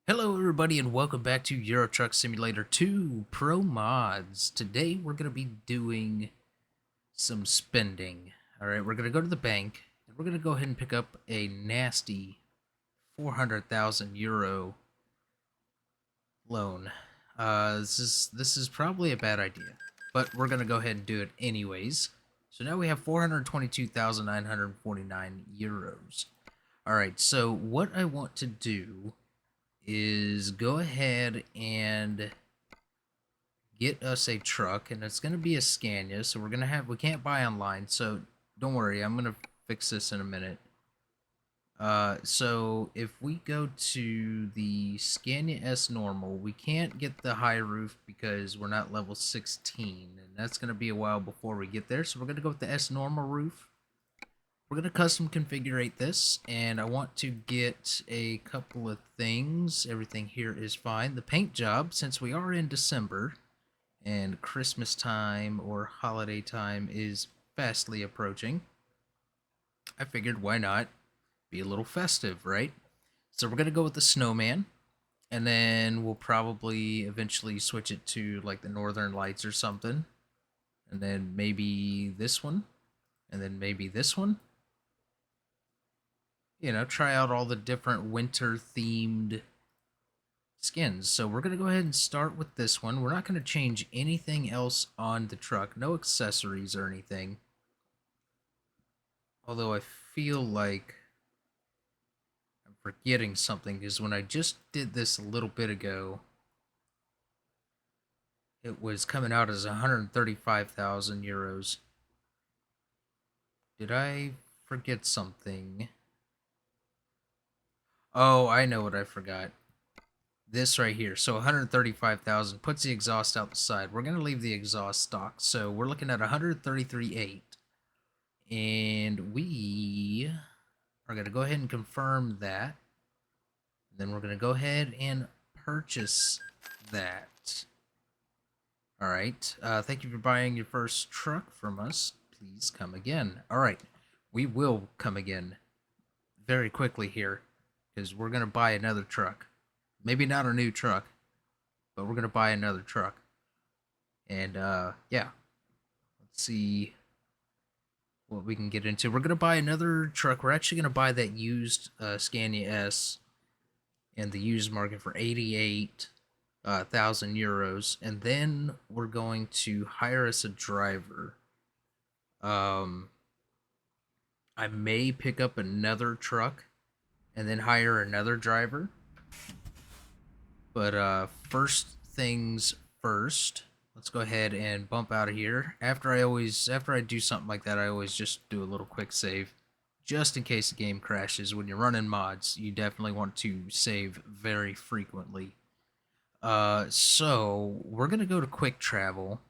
Hello everybody and welcome back to Euro Truck Simulator 2 Pro Mods. Today we're going to be doing some spending. Alright, we're going to go to the bank and we're going to go ahead and pick up a nasty 400,000 euro loan. This is probably a bad idea, but we're going to go ahead and do it anyways. So now we have 422,949 euros. Alright, so what I want to do is go ahead and get us a truck, and it's going to be a Scania, so we can't buy online, so don't worry, I'm going to fix this in a minute. So if we go to the Scania S normal, we can't get the high roof because we're not level 16, and that's going to be a while before we get there, so we're going to go with the S normal roof. We're going to custom configure this, and I want to get a couple of things. Everything here is fine. The paint job, since we are in December, and Christmas time or holiday time is fastly approaching, I figured why not be a little festive, right? So we're going to go with the snowman, and then we'll probably eventually switch it to like the Northern Lights or something, and then maybe this one, and then maybe this one. Try out all the different winter themed skins. So we're going to go ahead and start with this one. We're not going to change anything else on the truck. No accessories or anything. Although I feel like I'm forgetting something because when I just did this a little bit ago, it was coming out as 135,000 euros. Did I forget something? Oh, I know what I forgot. This right here. So 135,000 puts the exhaust out the side. We're going to leave the exhaust stock. So we're looking at 133.8. And we are going to go ahead and confirm that. Then we're going to go ahead and purchase that. All right. Thank you for buying your first truck from us. Please come again. All right. We will come again very quickly here because we're going to buy another truck. Maybe not a new truck, but we're going to buy another truck. And, yeah. Let's see what we can get into. We're going to buy another truck. We're actually going to buy that used Scania S in the used market for 88,000 euros. And then we're going to hire us a driver. I may pick up another truck and then hire another driver. But first things first, let's go ahead and bump out of here. After I do something like that, I always just do a little quick save, just in case the game crashes. When you're running mods, you definitely want to save very frequently. So we're gonna go to quick travel,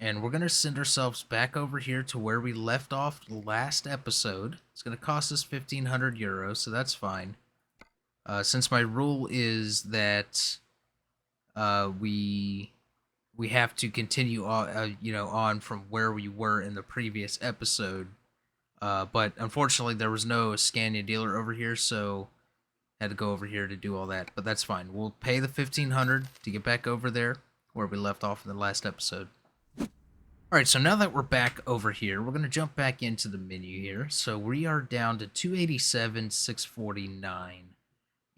and we're gonna send ourselves back over here to where we left off last episode. It's gonna cost us 1,500 euros, so that's fine. Since my rule is that we have to continue on, on from where we were in the previous episode. But unfortunately, there was no Scania dealer over here, so I had to go over here to do all that. But that's fine. We'll pay the 1,500 to get back over there where we left off in the last episode. All right, so now that we're back over here, we're going to jump back into the menu here. So we are down to 287,649.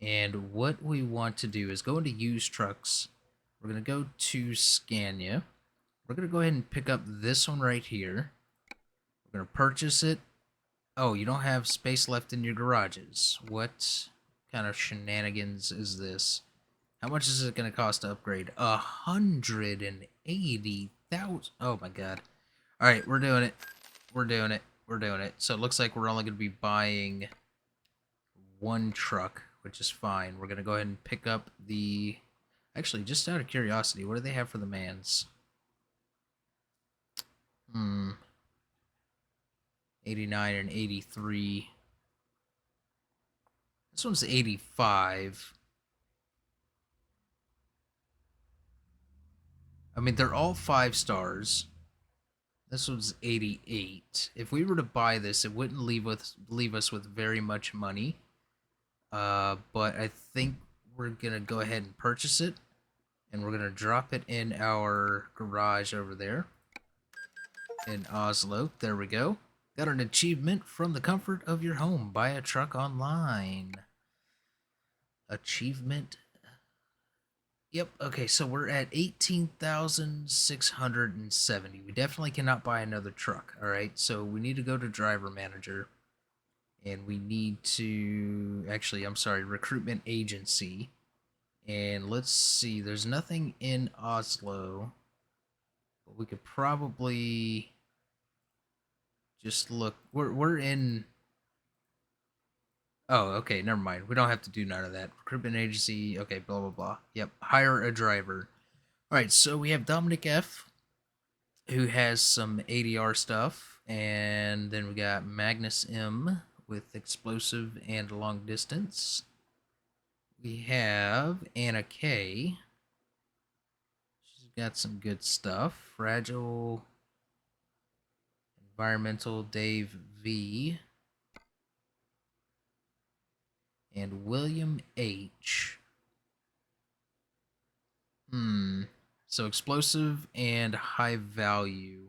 And what we want to do is go into used trucks. We're going to go to Scania. We're going to go ahead and pick up this one right here. We're going to purchase it. Oh, you don't have space left in your garages. What kind of shenanigans is this? How much is it going to cost to upgrade? 180,000. Oh my god. All right, we're doing it. We're doing it. We're doing it. So it looks like we're only going to be buying one truck, which is fine. We're going to go ahead and pick up the... Actually, just out of curiosity, what do they have for the mans? 89 and 83. This one's 85. I mean, they're all 5 stars. This one's 88. If we were to buy this, it wouldn't leave us with very much money. But I think we're gonna go ahead and purchase it, and we're gonna drop it in our garage over there in Oslo. There we go. Got an achievement from the comfort of your home. Buy a truck online. Achievement. Yep, okay, so we're at 18,670. We definitely cannot buy another truck, alright? So we need to go to driver manager, and we need to, actually, I'm sorry, recruitment agency. And let's see, there's nothing in Oslo, but we could probably just look. We're in. Oh, okay, never mind. We don't have to do none of that. Recruitment agency, okay, blah blah blah. Yep, hire a driver. All right, so we have Dominic F, who has some ADR stuff, and then we got Magnus M with explosive and long distance. We have Anna K. She's got some good stuff. Fragile, environmental, Dave V, and William H. So explosive and high value.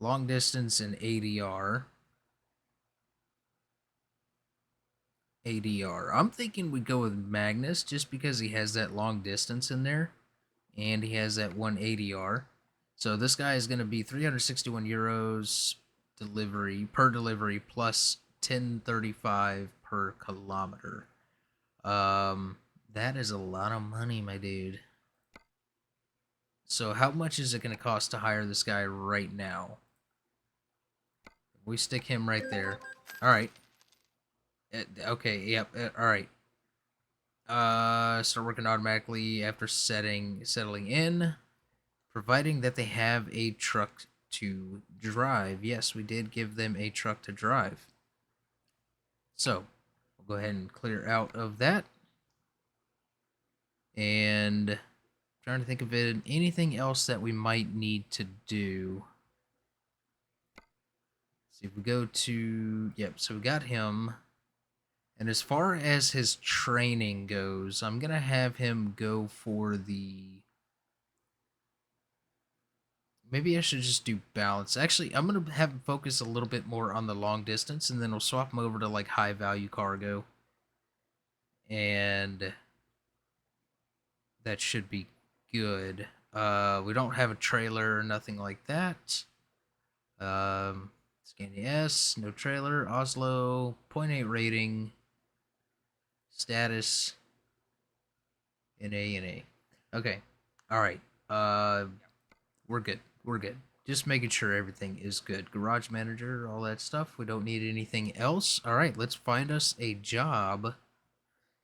Long distance and ADR. ADR. I'm thinking we go with Magnus just because he has that long distance in there. And he has that one ADR. So this guy is going to be 361 euros delivery plus 1035 per kilometer. That is a lot of money, my dude. So how much is it going to cost to hire this guy right now? We stick him right there. All right. Okay. Yep. All right. Start working automatically after settling in, providing that they have a truck to drive. Yes, we did give them a truck to drive. So we'll go ahead and clear out of that. And trying to think of anything else that we might need to do. See if we go to, yep, so we got him. And as far as his training goes, I'm going to have him go for the, maybe I should just do balance. Actually, I'm going to have him focus a little bit more on the long distance, and then we'll swap him over to like high value cargo. And that should be good. We don't have a trailer or nothing like that. Scania S, no trailer. Oslo, 0.8 rating. Status, NA. Okay. Alright. We're good. We're good. Just making sure everything is good. Garage manager, all that stuff. We don't need anything else. Alright, let's find us a job.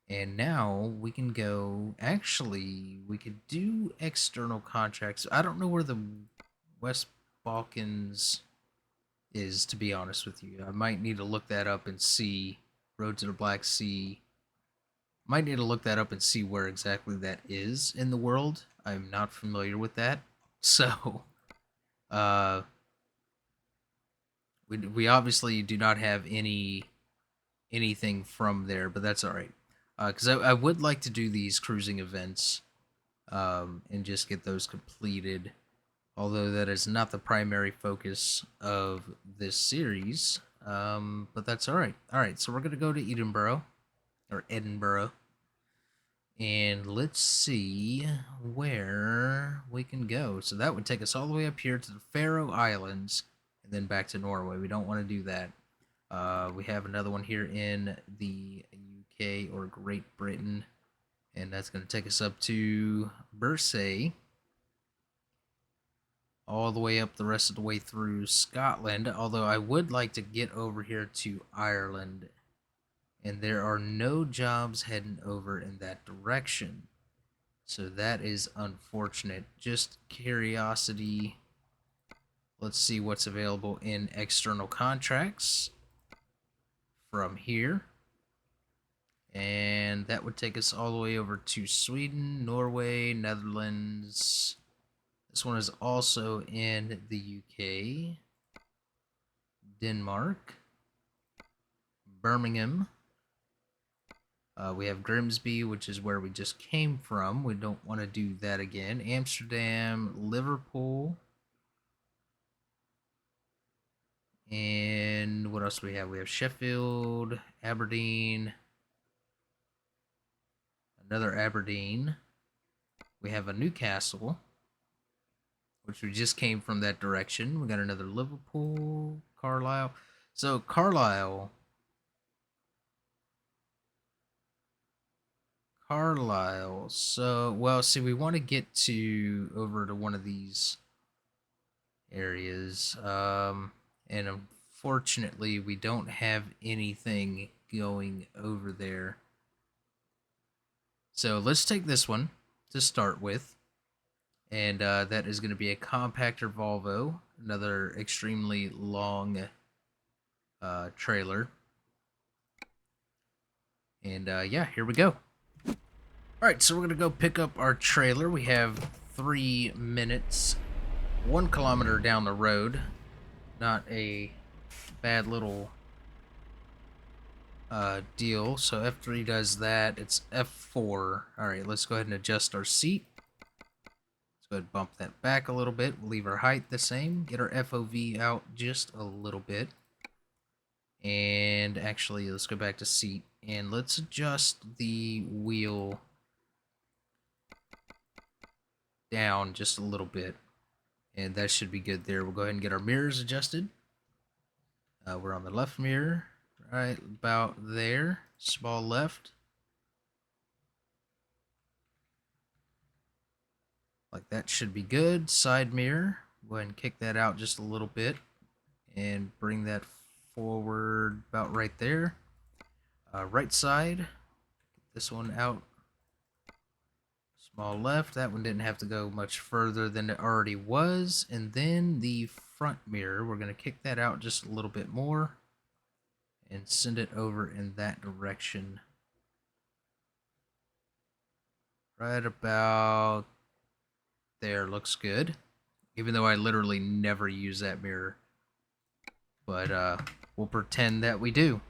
And now we can go. Actually, we could do external contracts. I don't know where the West Balkans is, to be honest with you. I might need to look that up and see. Road to the Black Sea. Might need to look that up and see where exactly that is in the world. I'm not familiar with that. So, we obviously do not have anything from there, but that's all right. Because I would like to do these cruising events, and just get those completed. Although that is not the primary focus of this series, but that's all right. All right, so we're gonna go to Edinburgh, and let's see where we can go. So that would take us all the way up here to the Faroe Islands, and then back to Norway. We don't want to do that. We have another one here in the UK or Great Britain, and that's going to take us up to Bursay, all the way up the rest of the way through Scotland, although I would like to get over here to Ireland, and there are no jobs heading over in that direction. So that is unfortunate. Just curiosity. Let's see what's available in external contracts from here. And that would take us all the way over to Sweden, Norway, Netherlands. This one is also in the UK. Denmark. Birmingham. We have Grimsby, which is where we just came from. We don't want to do that again. Amsterdam, Liverpool. And what else do we have? We have Sheffield, Aberdeen, another Aberdeen. We have a Newcastle, which we just came from that direction. We got another Liverpool, Carlisle. So Carlisle. So, well, see, we want to get to over to one of these areas. And unfortunately, we don't have anything going over there. So let's take this one to start with. And that is going to be a compactor Volvo, another extremely long trailer. And yeah, here we go. Alright, so we're going to go pick up our trailer. We have 3 minutes, 1 kilometer down the road. Not a bad little deal. So F3 does that. It's F4. Alright, let's go ahead and adjust our seat. Let's go ahead and bump that back a little bit. We'll leave our height the same. Get our FOV out just a little bit. And actually, let's go back to seat. And let's adjust the wheel down just a little bit. And that should be good there. We'll go ahead and get our mirrors adjusted. We're on the left mirror, right about there. Small left. Like that should be good. Side mirror. Go ahead and kick that out just a little bit. And bring that forward about right there. Right side. Get this one out. Small left. That one didn't have to go much further than it already was. And then the front mirror. We're going to kick that out just a little bit more. And send it over in that direction. Right about there. Looks good. Even though I literally never use that mirror. But we'll pretend that we do.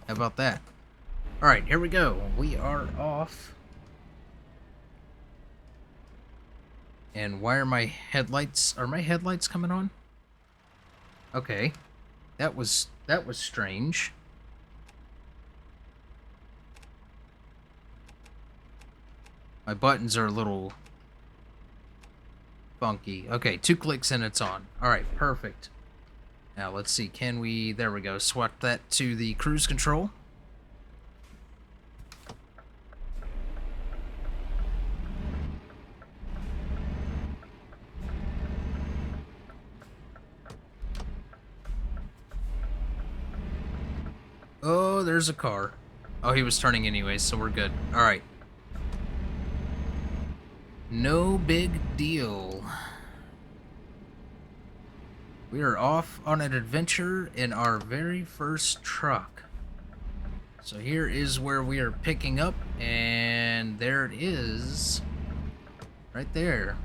How about that? Alright, here we go. We are off. And why are my headlights... Are my headlights coming on? Okay. That was strange. My buttons are a little funky. Okay, 2 clicks and it's on. Alright, perfect. Now let's see, can we... There we go. Swap that to the cruise control. Oh, there's a car. Oh, he was turning anyways, so we're good. Alright. No big deal. We are off on an adventure in our very first truck. So here is where we are picking up, and there it is. Right there.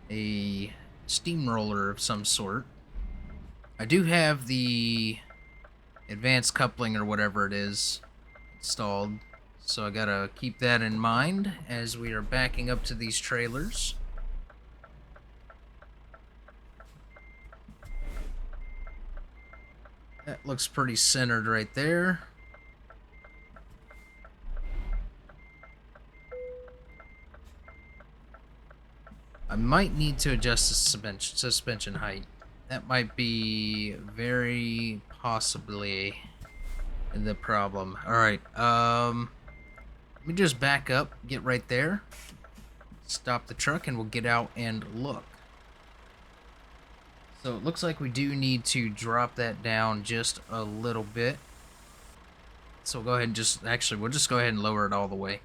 A steamroller of some sort. I do have the advanced coupling or whatever it is installed, so I gotta keep that in mind as we are backing up to these trailers. That looks pretty centered right there. I might need to adjust the suspension height. That might be very possibly the problem. Alright, let me just back up, get right there, stop the truck, and we'll get out and look. So it looks like we do need to drop that down just a little bit. So we'll go ahead and just, actually, we'll just go ahead and lower it all the way.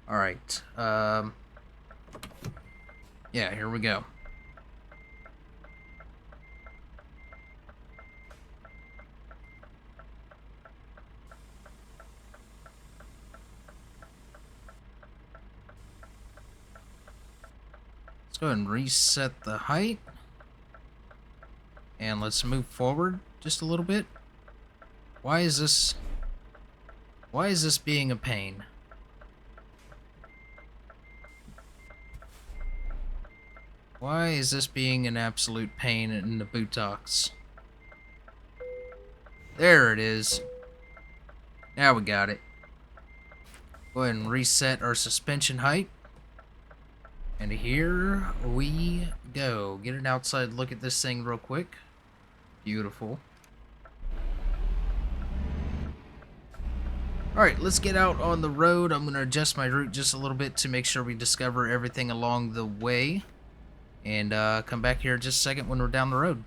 Alright, yeah, here we go. Let's go ahead and reset the height. And let's move forward just a little bit? Why is this being a pain? Why is this being an absolute pain in the buttocks? There it is. Now we got it. Go ahead and reset our suspension height. And here we go. Get an outside look at this thing real quick. Beautiful. Alright, let's get out on the road. I'm going to adjust my route just a little bit to make sure we discover everything along the way. And come back here in just a second when we're down the road.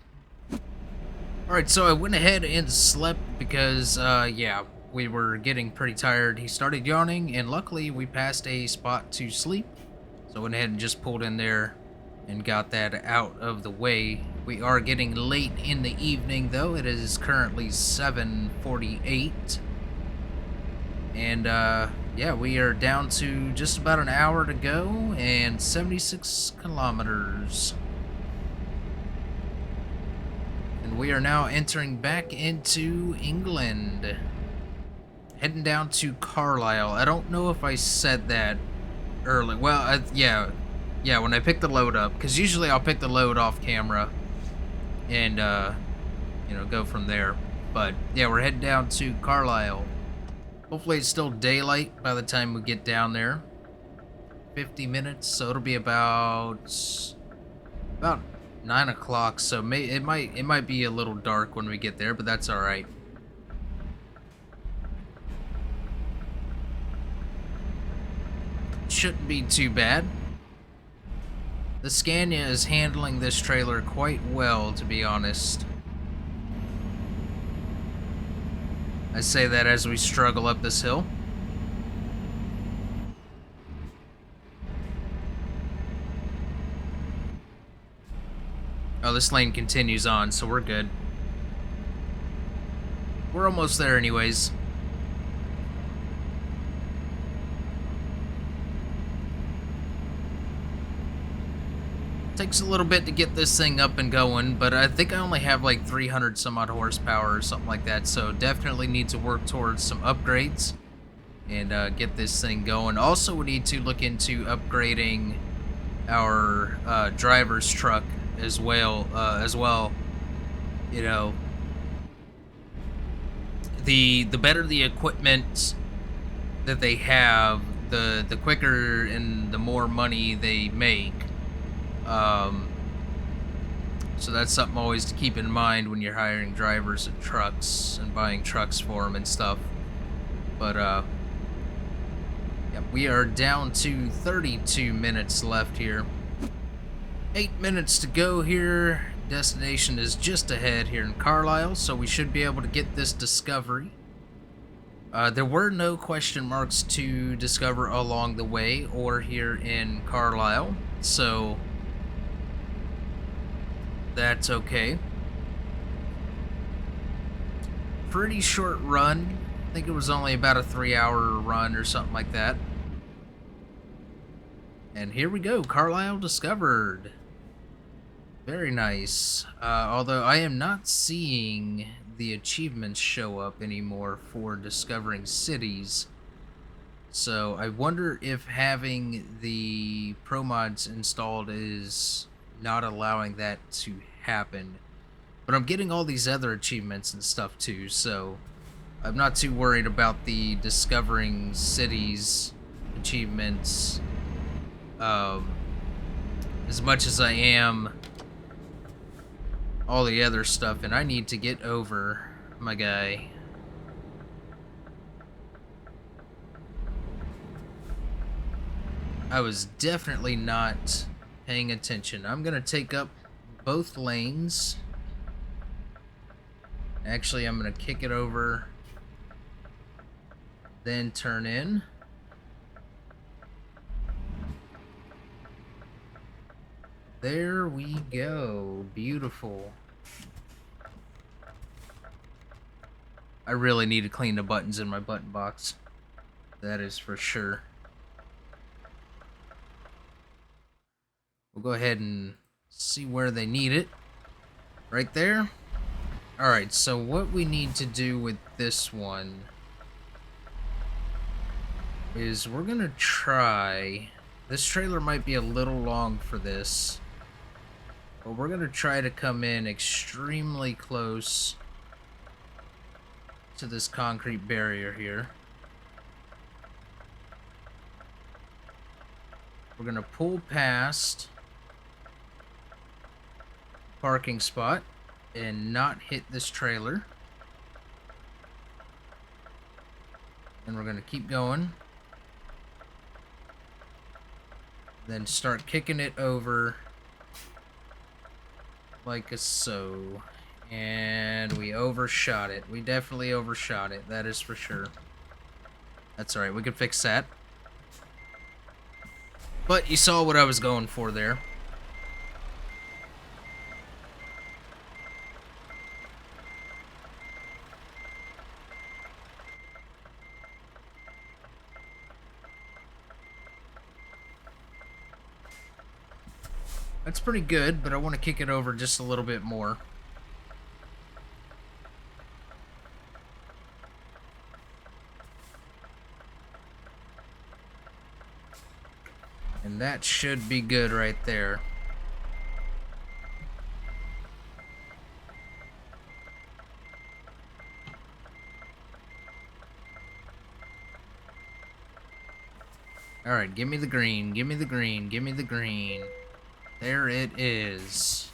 Alright, so I went ahead and slept because, yeah, we were getting pretty tired. He started yawning, and luckily we passed a spot to sleep. So I went ahead and just pulled in there and got that out of the way. We are getting late in the evening, though. It is currently 7:48. And, yeah, we are down to just about an hour to go and 76 kilometers. And we are now entering back into England. Heading down to Carlisle. I don't know if I said that early. Well, yeah, when I pick the load up. Because usually I'll pick the load off camera and, you know, go from there. But, yeah, we're heading down to Carlisle. Hopefully it's still daylight by the time we get down there. 50 minutes, so it'll be about 9 o'clock. So it might be a little dark when we get there, but that's all right. Shouldn't be too bad. The Scania is handling this trailer quite well, to be honest. I say that as we struggle up this hill. Oh, this lane continues on, so we're good. We're almost there anyways. Takes a little bit to get this thing up and going, but I think I only have like 300 some odd horsepower or something like that, so definitely need to work towards some upgrades and get this thing going. Also, we need to look into upgrading our driver's truck as well. You know, the better the equipment that they have, the quicker and the more money they make. So that's something always to keep in mind when you're hiring drivers and trucks and buying trucks for them and stuff. But, yeah, we are down to 32 minutes left here. 8 minutes to go here. Destination is just ahead here in Carlisle, so we should be able to get this discovery. There were no question marks to discover along the way or here in Carlisle, so that's okay. Pretty short run. I think it was only about a 3-hour run or something like that. And here we go. Carlisle discovered. Very nice. Although I am not seeing the achievements show up anymore for discovering cities. So I wonder if having the Promods installed is not allowing that to happen. But I'm getting all these other achievements and stuff too, so I'm not too worried about the discovering cities achievements as much as I am all the other stuff. And I need to get over my guy. I was definitely not paying attention. I'm gonna take up both lanes. Actually, I'm gonna kick it over, then turn in. There we go. Beautiful. I really need to clean the buttons in my button box. That is for sure. We'll go ahead and see where they need it. Right there. Alright, so what we need to do with this one is we're gonna try... This trailer might be a little long for this, but we're gonna try to come in extremely close to this concrete barrier here. We're gonna pull past parking spot and not hit this trailer. And we're gonna keep going. Then start kicking it over like a so. And we overshot it. We definitely overshot it, that is for sure. That's alright, we can fix that. But you saw what I was going for there. That's pretty good, but I want to kick it over just a little bit more. And that should be good right there. Alright, give me the green, give me the green, give me the green. There it is.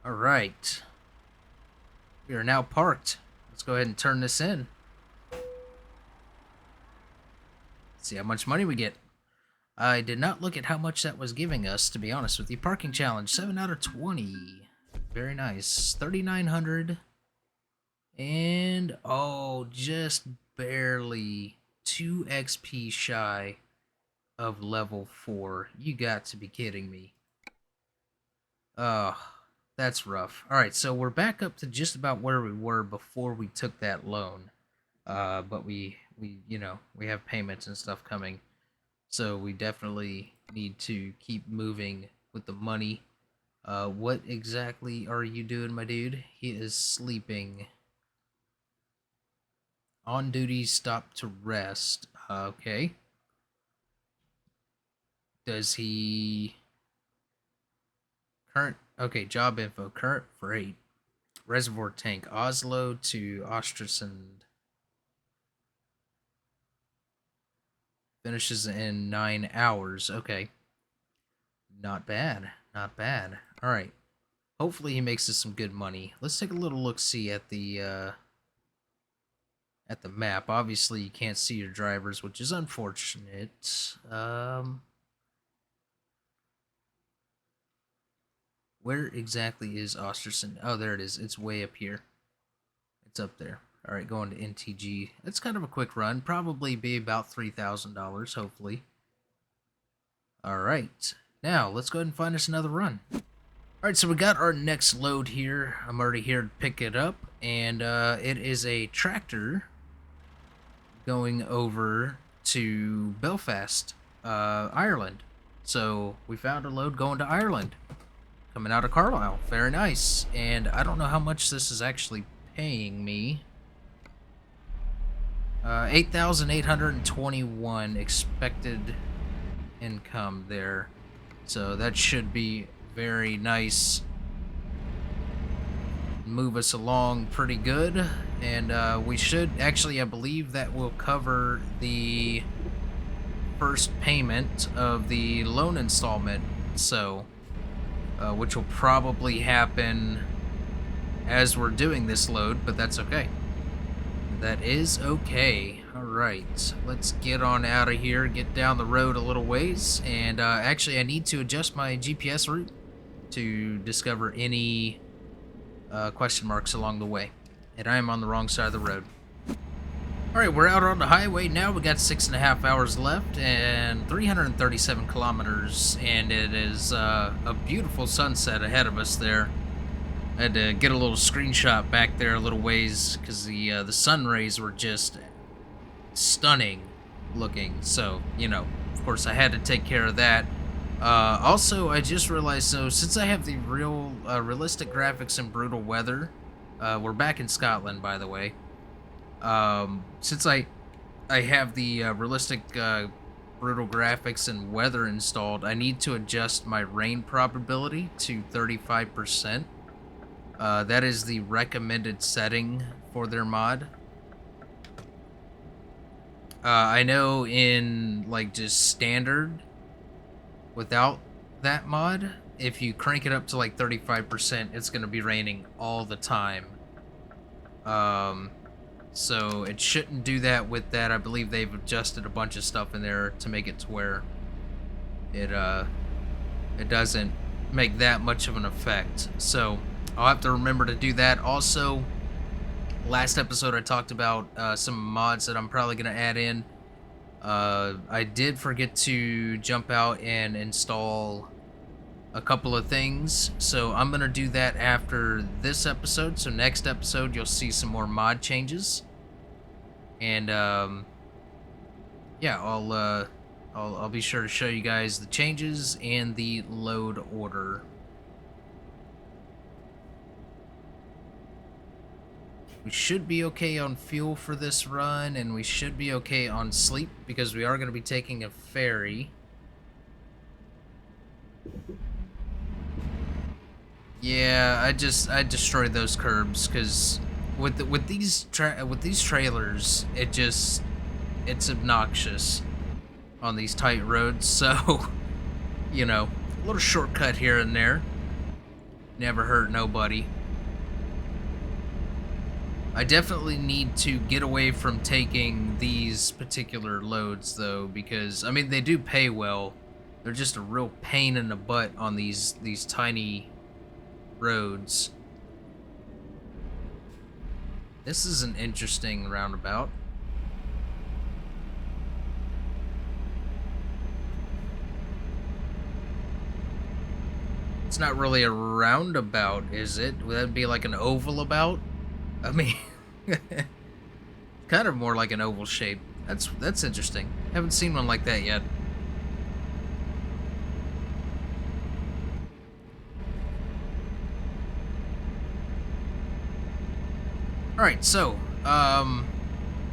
Alright. We are now parked. Let's go ahead and turn this in. See how much money we get. I did not look at how much that was giving us, to be honest with you. Parking challenge, 7 out of 20. Very nice. 3,900. And, oh, just barely 2 XP shy of level 4. You got to be kidding me. Oh, that's rough. Alright, so we're back up to just about where we were before we took that loan. But we have payments and stuff coming. So we definitely need to keep moving with the money. What exactly are you doing, my dude? He is sleeping. On duty, stop to rest. Okay. Does he... Current... Okay, job info. Current freight. Reservoir tank. Oslo to Ostersund. Finishes in 9 hours. Okay. Not bad. Not bad. Alright. Hopefully he makes us some good money. Let's take a little look-see at the map. Obviously, you can't see your drivers, which is unfortunate. Where exactly is Ostersund? Oh, there it is. It's way up here. It's up there. Alright, going to NTG. It's kind of a quick run. Probably be about $3,000, hopefully. Alright. Now, let's go ahead and find us another run. Alright, so we got our next load here. I'm already here to pick it up. And it is a tractor going over to Belfast, Ireland. So we found a load going to Ireland, coming out of Carlisle. Very nice. And I don't know how much this is actually paying me. 8,821 expected income there. So that should be very nice. Move us along pretty good. And we should actually, I believe that will cover the first payment of the loan installment. So, which will probably happen as we're doing this load, but that's okay. That is okay. Alright, let's get on out of here, get down the road a little ways, and actually I need to adjust my GPS route to discover any question marks along the way. And I am on the wrong side of the road. Alright, we're out on the highway now. We got 6.5 hours left and 337 kilometers, and it is a beautiful sunset ahead of us there. I had to get a little screenshot back there a little ways because the sun rays were just stunning looking. So, you know, of course I had to take care of that. Also, I just realized, so since I have the realistic graphics and brutal weather, we're back in Scotland, by the way. Since I have the realistic brutal graphics and weather installed, I need to adjust my rain probability to 35%. That is the recommended setting for their mod. I know in like just standard, without that mod, if you crank it up to like 35%, it's going to be raining all the time. So it shouldn't do that with that. I believe they've adjusted a bunch of stuff in there to make it to where it doesn't make that much of an effect. So I'll have to remember to do that. Also, last episode I talked about some mods that I'm probably going to add in. I did forget to jump out and install a couple of things, so I'm gonna do that after this episode. So next episode you'll see some more mod changes, and yeah, I'll be sure to show you guys the changes and the load order. We should be okay on fuel for this run, and we should be okay on sleep because we are going to be taking a ferry. Yeah, I destroyed those curbs because with these trailers, it's obnoxious on these tight roads. So, you know, a little shortcut here and there never hurt nobody. I definitely need to get away from taking these particular loads, though, because, I mean, they do pay well. They're just a real pain in the butt on these tiny roads. This is an interesting roundabout. It's not really a roundabout, is it? Would that be like an oval about? I mean, kind of more like an oval shape. That's interesting. Haven't seen one like that yet. All right, so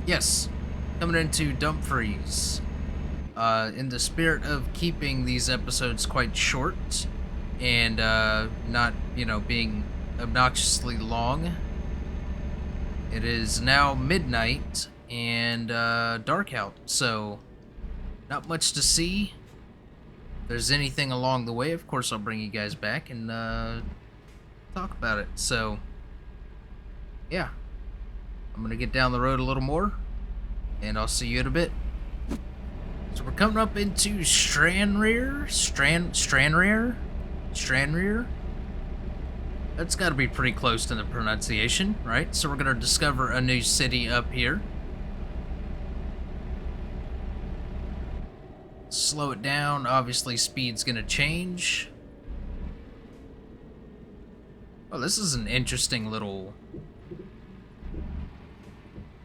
yes, coming into Dumfries. In the spirit of keeping these episodes quite short and not, you know, being obnoxiously long. It is now midnight and dark out, so not much to see. If there's anything along the way, of course I'll bring you guys back and talk about it. So yeah, I'm gonna get down the road a little more and I'll see you in a bit. So we're coming up into Stranraer. That's got to be pretty close to the pronunciation, right? So we're going to discover a new city up here. Slow it down. Obviously, speed's going to change. Oh, this is an interesting little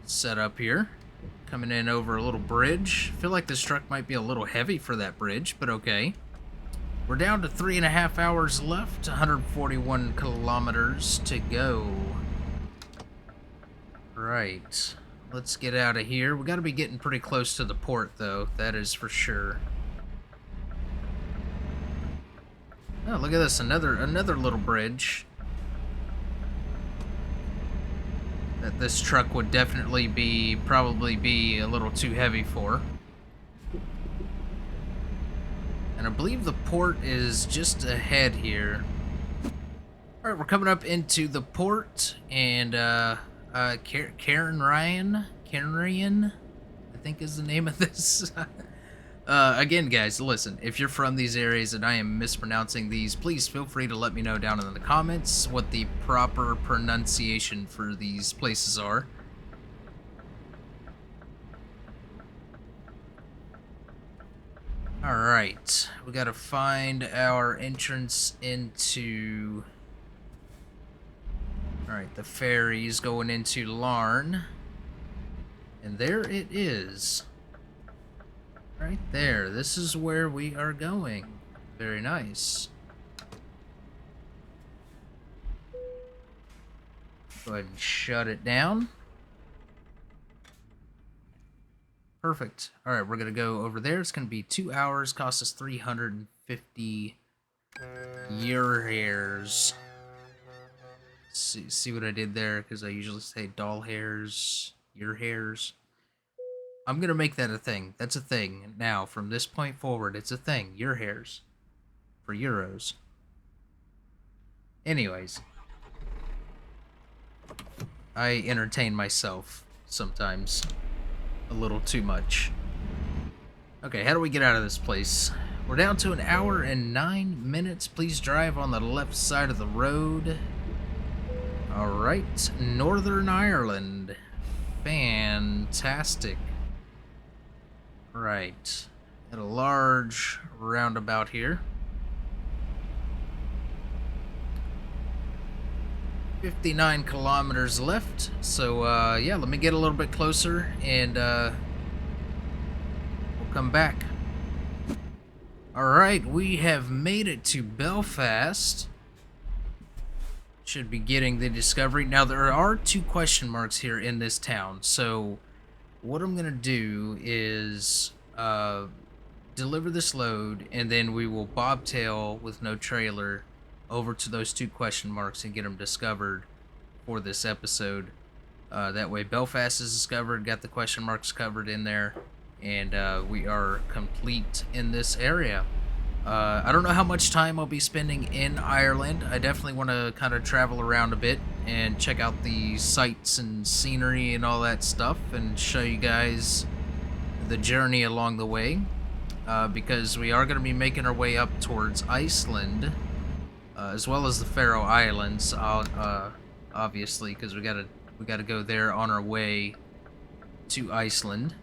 setup here. Coming in over a little bridge. I feel like this truck might be a little heavy for that bridge, but okay. We're down to 3.5 hours left, 141 kilometers to go. Right. Let's get out of here. We got to be getting pretty close to the port, though. That is for sure. Oh, look at this. Another little bridge. That this truck would definitely probably be a little too heavy for. And I believe the port is just ahead here. Alright, we're coming up into the port, and Karen Ryan, I think is the name of this. Again, guys, listen, if you're from these areas and I am mispronouncing these, please feel free to let me know down in the comments what the proper pronunciation for these places are. Alright, we gotta find our entrance into... Alright, the ferry's going into Larne. And there it is. Right there, this is where we are going. Very nice. Go ahead and shut it down. Perfect. All right, we're going to go over there. It's going to be 2 hours, cost us 350 year hairs. See what I did there? Because I usually say doll hairs, year hairs. I'm going to make that a thing. That's a thing. Now, from this point forward, it's a thing. Year hairs. For euros. Anyways. I entertain myself sometimes. A little too much. Okay, how do we get out of this place? We're down to 1 hour and 9 minutes. Please drive on the left side of the road. Alright, Northern Ireland. Fantastic. Right. At a large roundabout here. 59 kilometers left. So, yeah, let me get a little bit closer and, we'll come back. Alright, we have made it to Belfast. Should be getting the discovery. Now, there are 2 question marks here in this town. So, what I'm going to do is, deliver this load, and then we will bobtail with no trailer over to those 2 question marks and get them discovered for this episode. That way Belfast is discovered, got the question marks covered in there, and we are complete in this area. I don't know how much time I'll be spending in Ireland. I definitely want to kind of travel around a bit and check out the sights and scenery and all that stuff and show you guys the journey along the way, because we are going to be making our way up towards Iceland, as well as the Faroe Islands, obviously, because we gotta go there on our way to Iceland.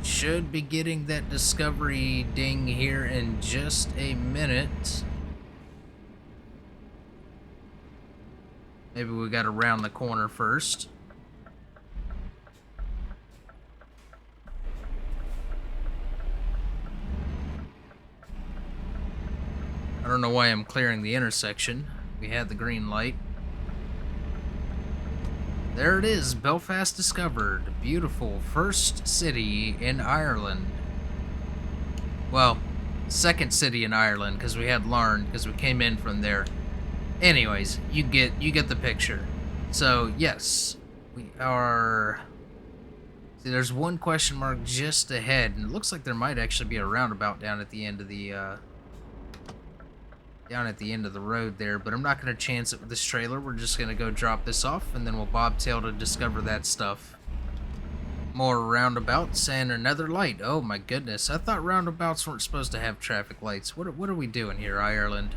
Should be getting that discovery ding here in just a minute. Maybe we gotta round the corner first. I don't know why I'm clearing the intersection. We had the green light. There it is, Belfast discovered. Beautiful first city in Ireland. Well, second city in Ireland, because we had Larne, because we came in from there. Anyways, you get the picture. So yes, we are. See, there's 1 question mark just ahead, and it looks like there might actually be a roundabout down at the end of the road there, but I'm not going to chance it with this trailer. We're just going to go drop this off, and then we'll bobtail to discover that stuff. More roundabouts and another light. Oh my goodness, I thought roundabouts weren't supposed to have traffic lights. What are we doing here, Ireland?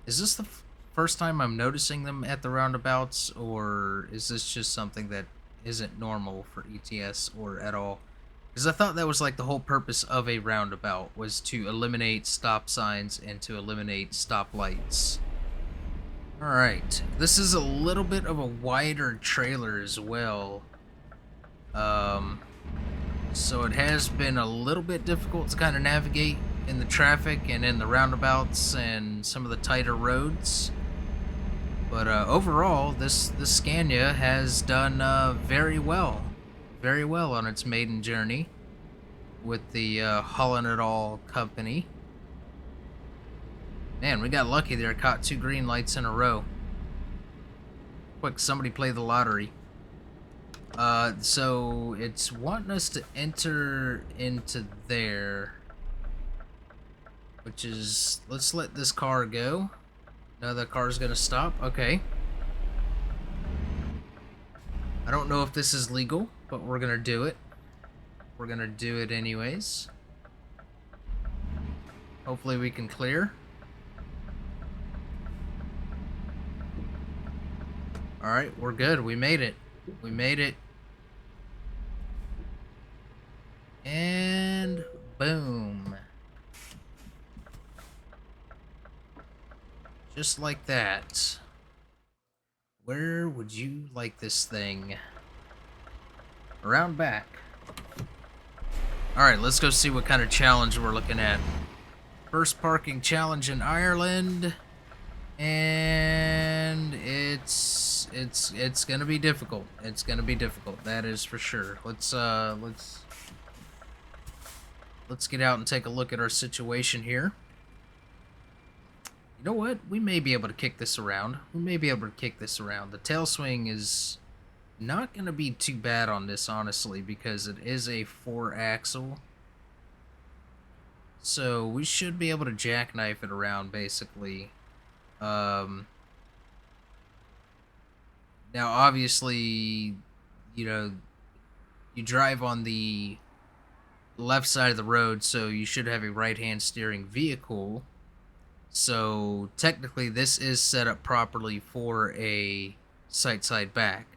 Is this the first time I'm noticing them at the roundabouts, or is this just something that isn't normal for ETS or at all? Because I thought that was like the whole purpose of a roundabout, was to eliminate stop signs and to eliminate stoplights. Alright, this is a little bit of a wider trailer as well. So it has been a little bit difficult to kind of navigate in the traffic and in the roundabouts and some of the tighter roads. But overall, this Scania has done very well on its maiden journey with the Hauling It All company. Man, we got lucky there, caught 2 green lights in a row. Quick, somebody play the lottery. So it's wanting us to enter into there, which is, let's let this car go. No, the car's gonna stop. Okay. I don't know if this is legal, but we're gonna do it. We're gonna do it anyways. Hopefully we can clear. Alright, we're good. We made it. We made it. And boom. Just like that. Where would you like this thing? Around back. Alright, let's go see what kind of challenge we're looking at. First parking challenge in Ireland. And it's gonna be difficult. It's gonna be difficult, that is for sure. Let's get out and take a look at our situation here. You know what? We may be able to kick this around. The tail swing is not going to be too bad on this, honestly, because it is a 4-axle. So we should be able to jackknife it around, basically. Now, obviously, you drive on the left side of the road, so you should have a right-hand steering vehicle. So technically this is set up properly for a side back.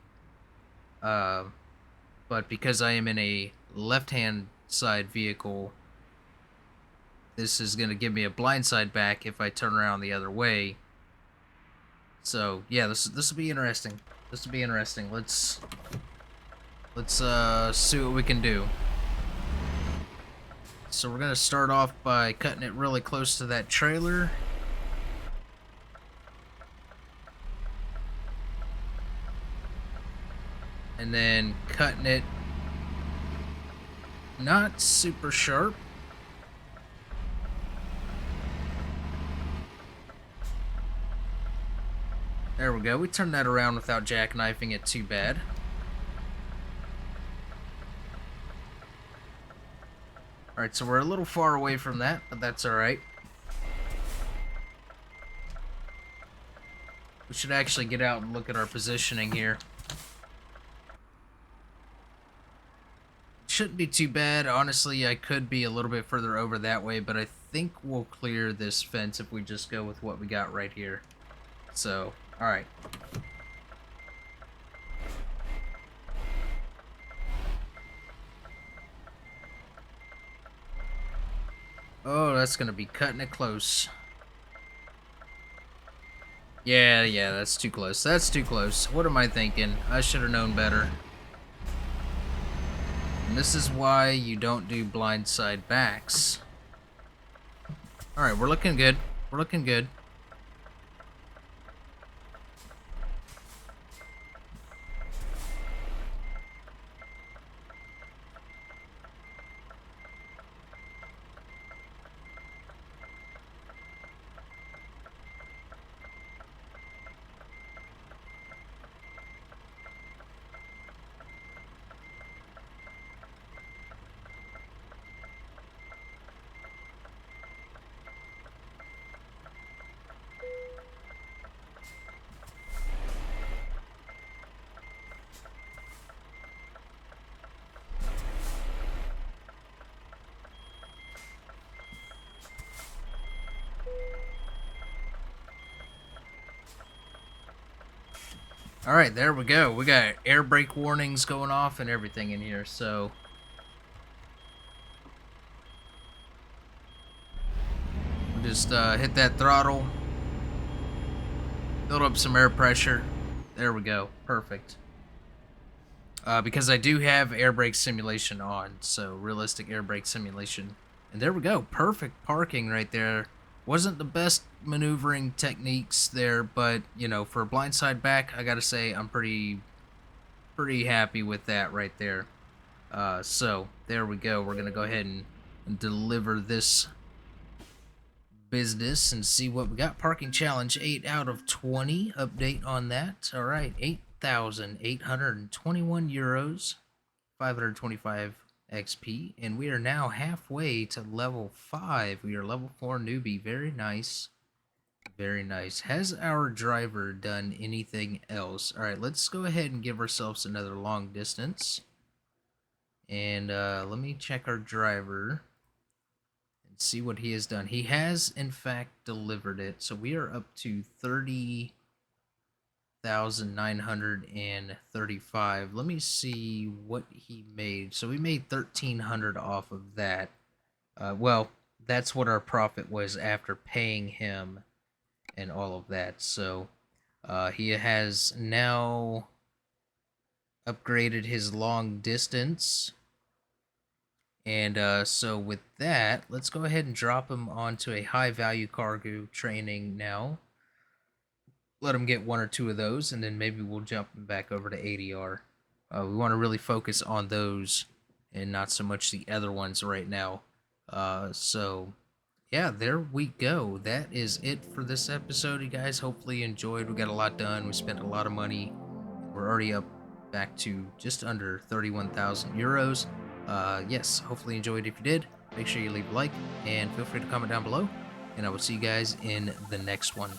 But because I am in a left-hand side vehicle, this is going to give me a blindside back if I turn around the other way. So yeah, this will be interesting. Let's see what we can do. So we're going to start off by cutting it really close to that trailer. And then cutting it not super sharp. There we go. We turned that around without jackknifing it too bad. Alright, so we're a little far away from that, but that's alright. We should actually get out and look at our positioning here. Shouldn't be too bad. Honestly, I could be a little bit further over that way, but I think we'll clear this fence if we just go with what we got right here. So, alright. Oh, that's gonna be cutting it close. Yeah, that's too close. That's too close. What am I thinking? I should have known better. And this is why you don't do blindside backs. Alright, we're looking good. We're looking good. Alright, there we go. We got air brake warnings going off and everything in here, so... we'll just hit that throttle. Build up some air pressure. There we go. Perfect. Because I do have air brake simulation on, so realistic air brake simulation. And there we go. Perfect parking right there. Wasn't the best maneuvering techniques there, but, for a blindside back, I gotta say I'm pretty happy with that right there. So, there we go. We're gonna go ahead and deliver this business and see what we got. Parking challenge 8 out of 20. Update on that. Alright, 8,821 euros, 525 XP, and we are now halfway to level 5. We are level 4 newbie. Very nice. Very nice. Has our driver done anything else? Alright, let's go ahead and give ourselves another long distance. And let me check our driver and see what he has done. He has, in fact, delivered it. So we are up to 30,935. Let me see what he made. So we made 1,300 off of that. Well, that's what our profit was after paying him and all of that. So he has now upgraded his long distance, And so with that, let's go ahead and drop him onto a high value cargo training now. Let him get one or two of those, and then maybe we'll jump him back over to ADR. We want to really focus on those and not so much the other ones right now. So yeah, there we go. That is it for this episode, you guys. Hopefully you enjoyed. We got a lot done. We spent a lot of money. We're already up back to just under 31,000 euros. Yes, hopefully you enjoyed. If you did, make sure you leave a like and feel free to comment down below. And I will see you guys in the next one.